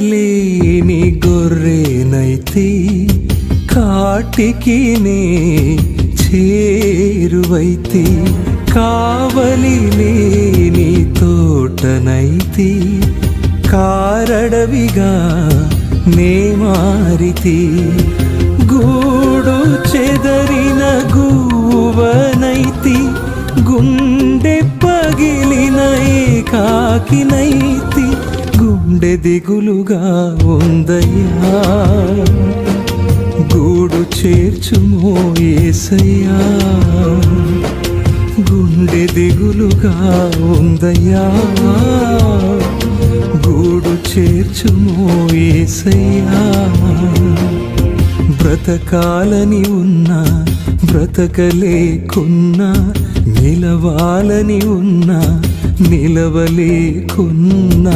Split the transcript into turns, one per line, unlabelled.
లేని గొర్రెనైతే కాటికి నే చేరువైతే, కావలి లేని తోటనైతే కారడవిగా నే మారితే, గూడు చెదరిన గువ్వనైతి గుండె పగిలిన ఏకాకినైతి, గుండె దిగులుగా ఉందయ్యా గూడు చేర్చుమో యేసయ్యా, గుండె దిగులుగా ఉందయ్యా గూడు చేర్చుమో యేసయ్యా. బ్రతకాలని ఉన్నా బ్రతకలేకున్నా, నిలవాలని ఉన్నా నిలవలేకున్నా,